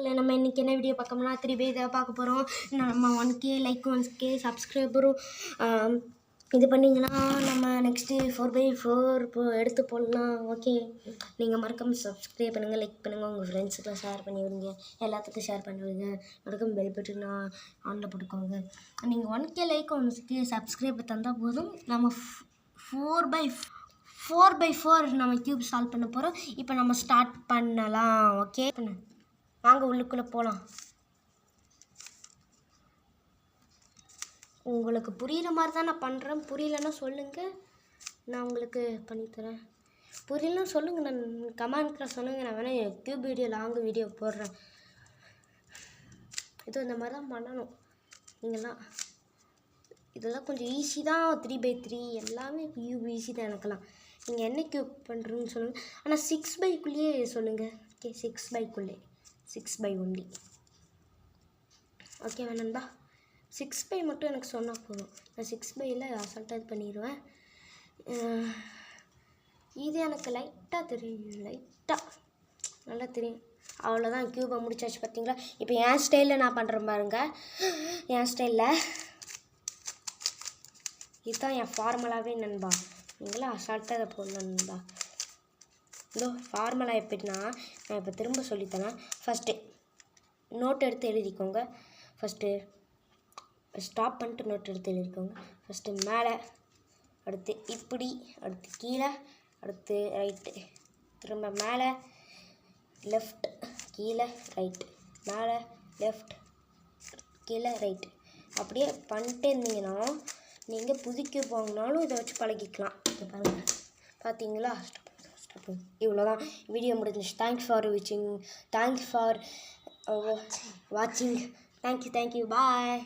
நம்ம இன்றைக்கி என்ன வீடியோ பார்க்கணும்னா 3 இதை பார்க்க போகிறோம். நம்ம 1K லைக் 1K சப்ஸ்கிரைபரும் இது பண்ணிங்கன்னா நம்ம நெக்ஸ்ட்டு 4x4 எடுத்து போடலாம். ஓகே, நீங்கள் மறக்காமல் சப்ஸ்கிரைப் பண்ணுங்கள், லைக் பண்ணுங்கள், உங்கள் ஃப்ரெண்ட்ஸுக்கெலாம் ஷேர் பண்ணி விடுங்க, எல்லாத்துக்கும் ஷேர் பண்ணி விடுங்க. மறக்காமல் பெல் பட்டன் ஆனில் போட்டுக்கோங்க. நீங்கள் 1K லைக் 1K சப்ஸ்கிரைப் தந்தால் போதும். நம்ம 4x4 நம்ம கியூப் சால்வ் பண்ண போகிறோம். இப்போ நம்ம ஸ்டார்ட் பண்ணலாம். ஓகே, வாங்க உள்ளுக்குள்ளே போகலாம். உங்களுக்கு புரிகிற மாதிரி தான் நான் பண்ணுறேன். புரியலன்னா சொல்லுங்கள், நான் உங்களுக்கு பண்ணித்தரேன். புரியலன்னு சொல்லுங்கள், நான் கமெண்ட்டில் சொல்லுங்கள். நான் வேணால் கியூப் வீடியோ லாங் வீடியோ போடுறேன். இது இந்த மாதிரி தான் பண்ணணும். நீங்கள்லாம் இதெல்லாம் கொஞ்சம் ஈஸி தான். 3x3 எல்லாமே கியூப் ஈஸி தான். எனக்கெல்லாம் நீங்கள் என்ன கியூப் பண்ணுறதுன்னு சொல்லுங்கள். ஆனால் 6xக்குள்ளேயே சொல்லுங்கள். Okay, 6xக்குள்ளே 6x only. ஓகே வேணாண்டா, 6x மட்டும் எனக்கு சொன்னால் போதும். நான் 6xயில் அசால்ட்டாக இது பண்ணிடுவேன். இது எனக்கு லைட்டாக தெரியும், லைட்டாக நல்லா தெரியும். அவ்வளோதான், கியூபை முடிச்சாச்சு. பார்த்தீங்களா? இப்போ என் ஸ்டைலில் நான் பண்ணுறேன் பாருங்க. என் ஸ்டைலில் இதுதான் என் ஃபார்முலாவே நண்பா. நீங்களாம் அசால்ட்டாக அதை போடலாம் நண்பா. இதோ ஃபார்முலா எப்படின்னா, நான் இப்போ திரும்ப சொல்லித்தரேன். ஃபஸ்ட்டு நோட் எடுத்து எழுதிக்கோங்க. ஃபஸ்ட்டு ஸ்டாப் பண்ணிட்டு நோட் எடுத்து எழுதிக்கோங்க. ஃபஸ்ட்டு மேலே, அடுத்து இப்படி, அடுத்து கீழே, அடுத்து ரைட்டு, திரும்ப மேலே லெஃப்ட், கீழே ரைட்டு, மேலே லெஃப்ட், கீழே ரைட்டு. அப்படியே பண்ணிட்டே இருந்தீங்கன்னா நீங்கள் புதுக்கி போங்கனாலும் இதை வச்சு பழகிக்கலாம். இதை பாருங்கள், பார்த்தீங்களா? இவ்வளோதான், வீடியோ முடிஞ்சிச்சு. தேங்க்ஸ் ஃபார் வாட்சிங். தேங்க்யூ, தேங்க்யூ, பாய்.